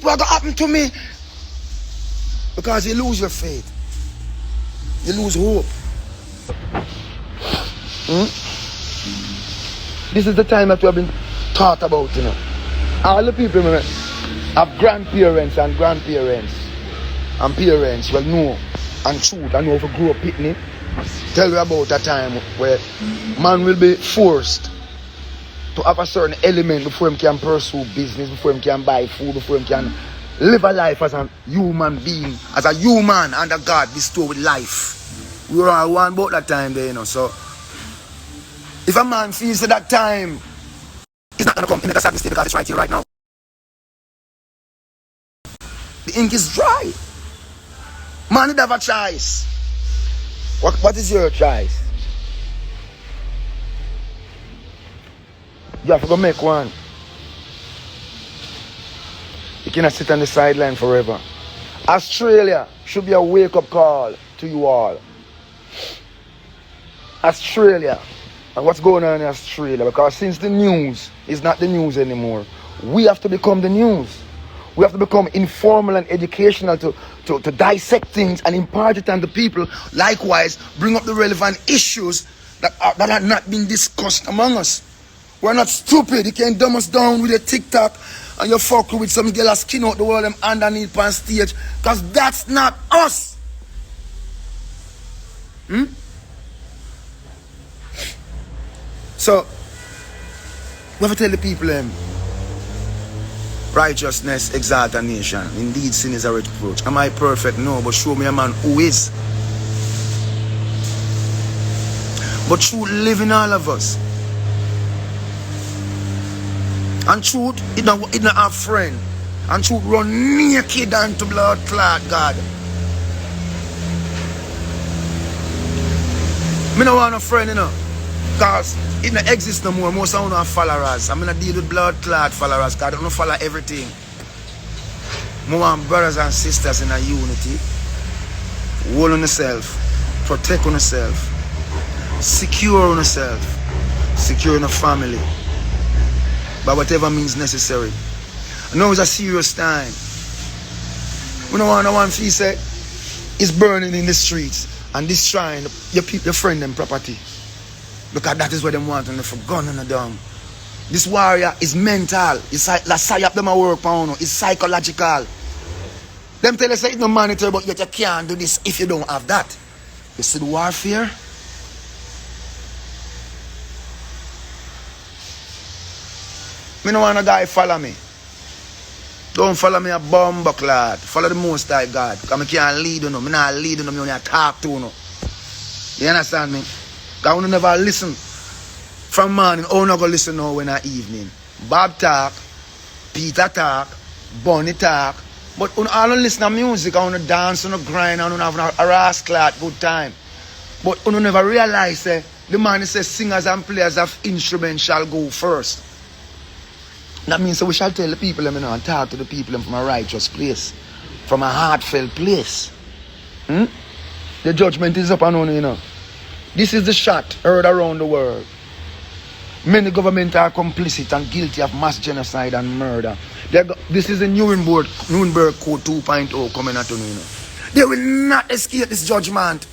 What gonna happen to me? Because you lose your faith. You lose hope. This is the time that we have been taught about, you know. All the people have grandparents and grandparents and parents will know and truth and know if we grow up pitney. Tell you about a time where man will be forced to have a certain element before him can pursue business, before him can buy food, before him can live a life as a human being, as a human under God bestowed with life. We were all one about that time there, you know. So if a man feels at that time, he's not gonna come in a sad state because it's right here, right now. The ink is dry. Man, you have a choice. What is your choice? You have to go make one. You cannot sit on the sideline forever. Australia should be a wake-up call to you all. Australia. And what's going on in Australia? Because since the news is not the news anymore, we have to become the news. We have to become informal and educational to dissect things and impart it on the people. Likewise, bring up the relevant issues that are not being discussed among us. We're not stupid. You can't dumb us down with a TikTok and you fuck with some girl skin out the world them underneath on stage. Because that's not us. So, we have to tell the people righteousness exalt a nation. Indeed, sin is a reproach. Am I perfect? No, but show me a man who is. But truth live in all of us. And truth, it not have friend. And truth run naked unto blood clot God. Me no want a friend, you know. Because it don't exist no more. Most of them have followers. I'm going to deal with blood clot followers because I don't follow everything. I want brothers and sisters in a unity. Hold on yourself. Protect on yourself. Secure on yourself. Secure in a family. By whatever means necessary. I know it's a serious time. We don't want no one feel say it's burning in the streets and destroying your friend and property. Because that is what they want and they for gun and the dung. This warrior is mental. It's like psyop them a work pound. It's psychological. Them tell us it's no monetary, but yet you can't do this if you don't have that. You see the warfare? Me no want a guy follow me. Don't follow me a bomber clad. Follow the Most High God. Because I can't lead you. Me not lead you. Me only talk to you. You understand me? Because I never listen from morning. I not go listen now when I evening. Bob talk, Peter talk, Bunny talk. But I don't listen to music. I want to dance, I want to grind, I want to have a rascal good time. But I never realize the man says singers and players of instruments shall go first. That means we shall tell the people and talk to the people from a righteous place. From a heartfelt place. The judgment is upon you, you know. This is the shot heard around the world. Many governments are complicit and guilty of mass genocide and murder. This is the Nuremberg Code 2.0 coming at you, you know. They will not escape this judgment.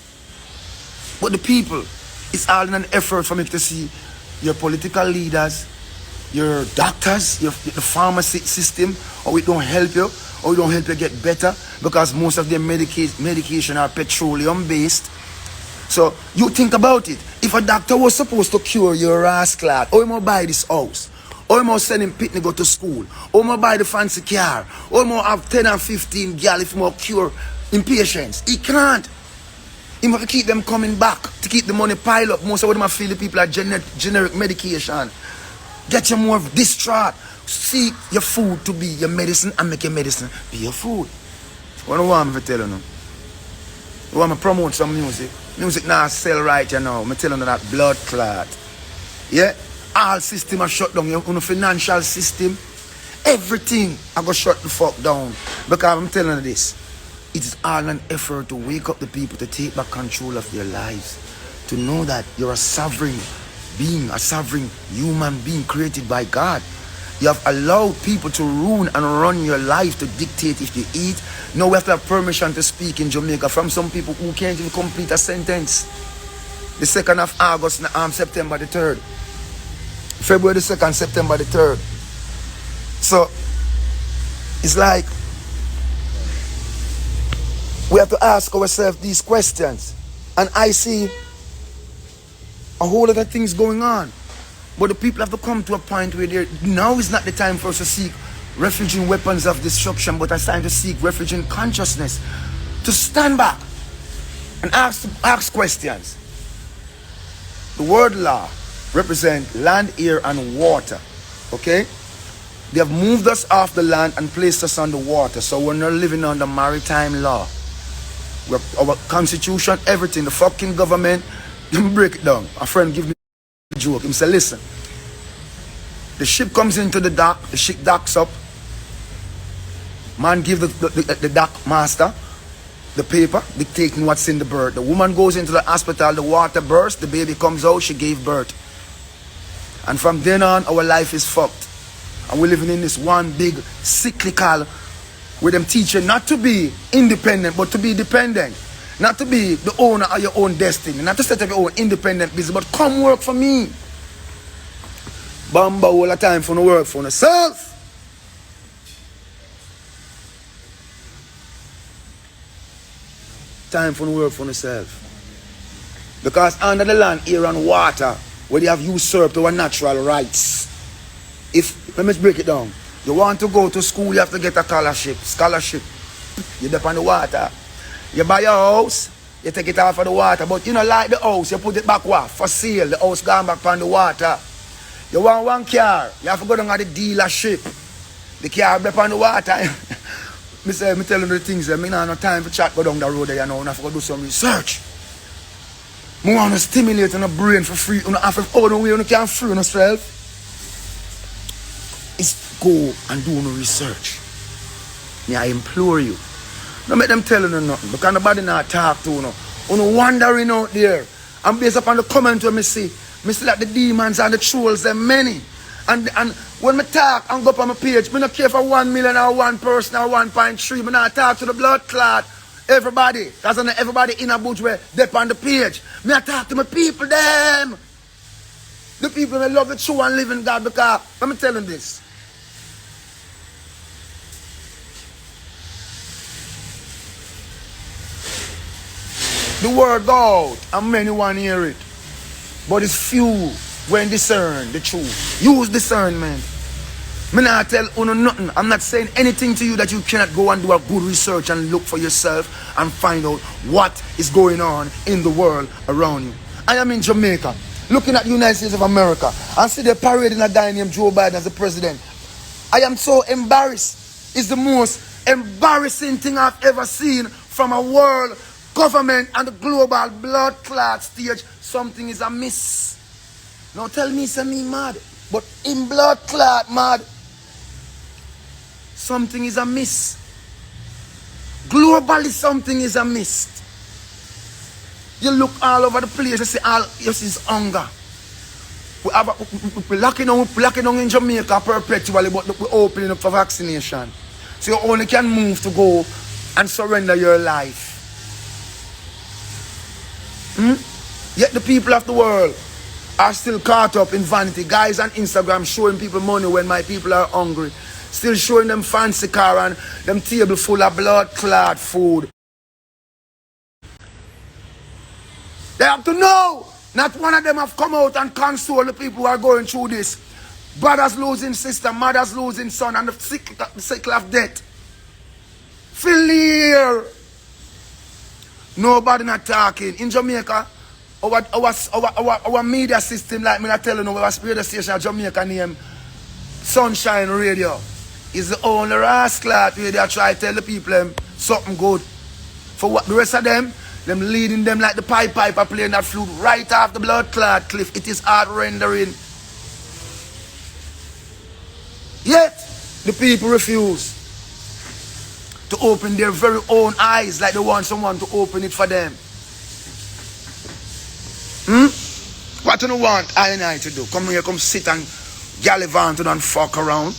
But the people, it's all in an effort for me to see your political leaders, your doctors, the pharmacy system, or it don't help you, or it don't help you get better, because most of their medication are petroleum based. So you think about it. If a doctor was supposed to cure your rascal, or you must buy this house, or you must send him pitney go to school, or you must buy the fancy car, or you must have 10 or 15 girl if you must cure impatience. He can't. He must keep them coming back to keep the money pile up. Most of them feel the people are generic medication. Get you more distraught. Seek your food to be your medicine and make your medicine be your food. What do you want me to tell you now? You want me to promote some music? Music now sell right, you know. I'm telling you that blood clot. Yeah? All system are shut down. Your financial system. Everything I go shut the fuck down. Because I'm telling you this. It is all an effort to wake up the people to take back control of their lives. To know that you're a sovereign being, a sovereign human being created by God. You have allowed people to ruin and run your life, to dictate if you eat. Now we have to have permission to speak in Jamaica from some people who can't even complete a sentence. The 2nd of August, September the 3rd. February the 2nd, September the 3rd. So, it's like, we have to ask ourselves these questions. And I see a whole lot of things going on. But the people have to come to a point where now is not the time for us to seek refuge in weapons of destruction, but it's time to seek refuge in consciousness. To stand back and ask questions. The word law represents land, air, and water. Okay? They have moved us off the land and placed us on the water. So we're not living under maritime law. Our constitution, everything, the fucking government, break it down. A friend give me a joke. He said, listen, the ship comes into the dock, the ship docks up. Man give the dock master the paper dictating what's in the bird. The woman goes into the hospital, the water bursts, the baby comes out, she gave birth. And from then on, our life is fucked. And we're living in this one big cyclical, where them teach you not to be independent, but to be dependent. Not to be the owner of your own destiny. Not to set up your own independent business, but come work for me. Bamba all the time for no work for yourself. Time for no work for yourself. Because under the land, air and water, where they have usurped our natural rights. Let me break it down. You want to go to school, you have to get a scholarship. You dip on the water. You buy your house, you take it off of the water. But you don't like the house, you put it back what? For sale. The house gone back on the water. You want one car, you have to go down to the dealership. The car be on the water. Me tell you the things, I don't have no time for chat, go down the road there, you know, I have to go do some research. I want to stimulate on the brain for free. You have to own the way you can free yourself. Is go and do no research. I implore you. Don't make them tell you nothing, because nobody not talk to you. You wandering out there. And based upon the comment when I see that the demons and the trolls are many. And when I talk and go up on my page, I don't care for 1 million or one person or 1.3. I not talk to the blood clot. Everybody. That's not everybody in a bush where they on the page. I talk to my people, them. The people that love the true and living God, because let me tell them this. The word go out and many want to hear it. But it's few when discern the truth. Use discernment. Me not tell you nothing. I'm not saying anything to you that you cannot go and do a good research and look for yourself and find out what is going on in the world around you. I am in Jamaica, looking at the United States of America, and see the parading a guy named Joe Biden as the president. I am so embarrassed. It's the most embarrassing thing I've ever seen from a world government and the global blood clot stage. Something is amiss. Now tell me, say me mad, but in blood clot mad. Something is amiss. Globally, something is amiss. You look all over the place, you see all you see is hunger. We're locking down in Jamaica perpetually, but we're opening up for vaccination. So you only can move to go and surrender your life. Yet the people of the world are still caught up in vanity. Guys on Instagram showing people money when my people are hungry. Still showing them fancy car and them table full of blood clot food. They have to know. Not one of them have come out and console the people who are going through this. Brothers losing sister, mothers losing son, and the cycle of death. Feel here. Nobody not talking. In Jamaica, our media system, like me not telling you, our radio station in Jamaica named Sunshine Radio, is the only rascal where they try to tell the people something good. For what the rest of them leading them like the Pied Piper playing that flute right off the blood clot cliff. It is heart rendering. Yet the people refuse to open their very own eyes like they want someone to open it for them. What do you want I and I to do? Come here, come sit and Gallivant and fuck around.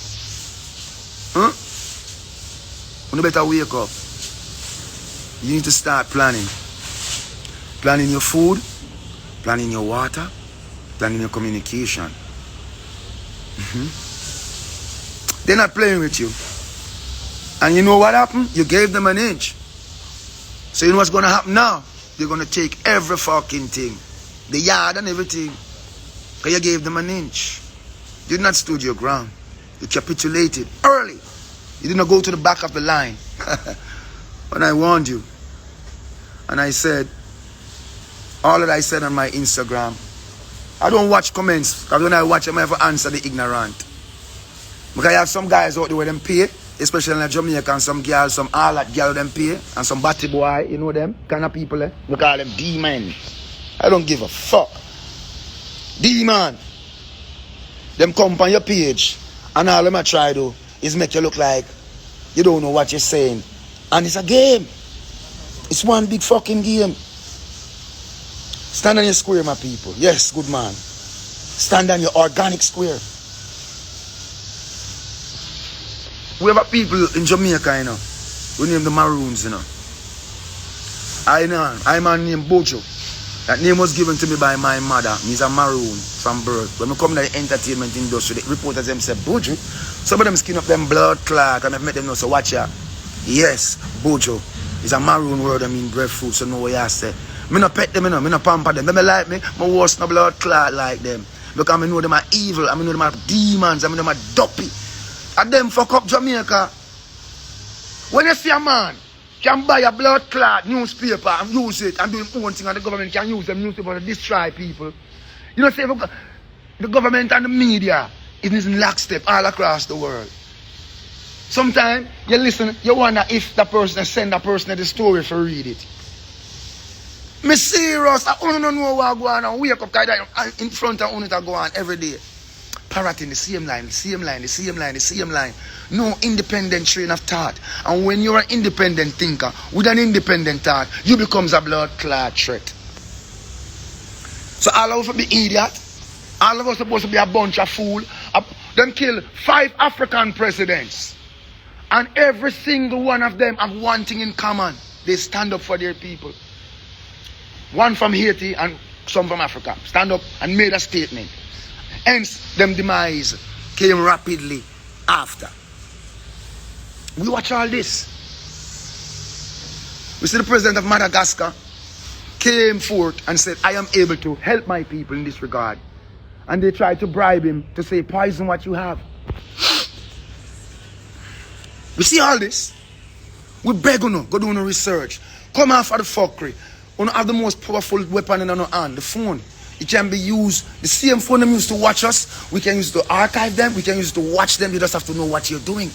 Huh? You better wake up. You need to start planning. Planning your food, planning your water, planning your communication. They're not playing with you. And you know what happened? You gave them an inch. So you know what's going to happen now? They're going to take every fucking thing. The yard and everything. Because you gave them an inch. You did not stood your ground. You capitulated early. You did not go to the back of the line. When I warned you. And I said, all that I said on my Instagram, I don't watch comments. Because when I watch them, I have to answer the ignorant. Because I have some guys out there where them pay. Especially in Jamaica, and some girls, some all that girl them pay. And some batty boy, you know them kind of people. We call them D-men. I don't give a fuck. D-man. Them come on your page. And all them I try to is make you look like you don't know what you're saying. And it's a game. It's one big fucking game. Stand on your square, my people. Yes, good man. Stand on your organic square. We have people in Jamaica, you know. We name the Maroons, you know. I'm a name Buju. That name was given to me by my mother. He's a Maroon from birth. When I come to the entertainment industry, the reporters them say Buju. Some of them skin up them blood clot and I've met them know, so watch ya. Yes, Buju. It's a Maroon word, I mean breadfruit, so know what I say. Me no pet them, you know. Me no pamper them. Them like me, my worst no blood clot like them. Because I know them are evil, I know them are demons, I know them are dopey. And them fuck up Jamaica. When you see a man can buy a blood clot newspaper and use it and do his own thing, and the government can use them newspaper to destroy people. You know, say the government and the media is in lockstep all across the world. Sometimes you listen, you wonder if the person send a person the story for read it. Me serious, I don't know what go on and wake up in front of it go on every day. Parroting the same line, the same line, the same line, the same line. No independent train of thought. And when you're an independent thinker with an independent thought, you becomes a blood clot threat. So all of us be idiot. All of us supposed to be a bunch of fool. Them kill 5 African presidents. And every single one of them have one thing in common. They stand up for their people. One from Haiti and some from Africa. Stand up and made a statement. Hence, them demise came rapidly after. We watch all this. We see the president of Madagascar came forth and said, I am able to help my people in this regard. And they tried to bribe him to say, poison what you have. We see all this. We beg you, go do no research. Come off of the fuckery. We have the most powerful weapon in our hand, the phone. It can be used, the same phone them used to watch us, we can use it to archive them, we can use it to watch them, you just have to know what you're doing.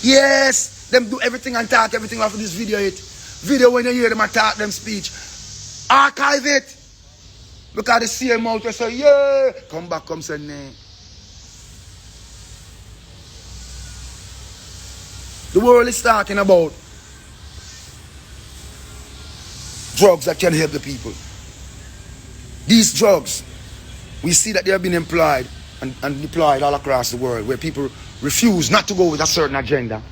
Yes, them do everything and talk everything after this video it. Video when you hear them attack them speech. Archive it. Look at the same mouth and say, yeah, come back, come say, nah. The world is talking about drugs that can help the people. These drugs, we see that they have been employed and deployed all across the world where people refuse not to go with a certain agenda,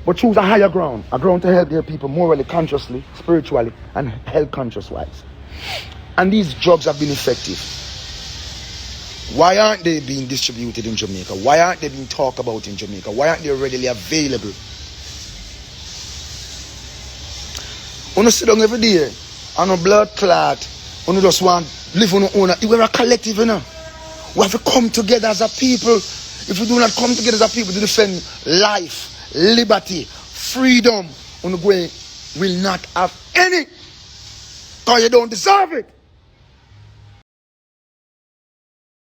but choose a higher ground, a ground to help their people morally, consciously, spiritually, and health conscious-wise. And these drugs have been effective. Why aren't they being distributed in Jamaica? Why aren't they being talked about in Jamaica? Why aren't they readily available? When you sit down every day on a blood clot, when you just want to live on your own, we're a collective, you know. We have to come together as a people. If we do not come together as a people to defend life, liberty, freedom, we will not have any. Because you don't deserve it.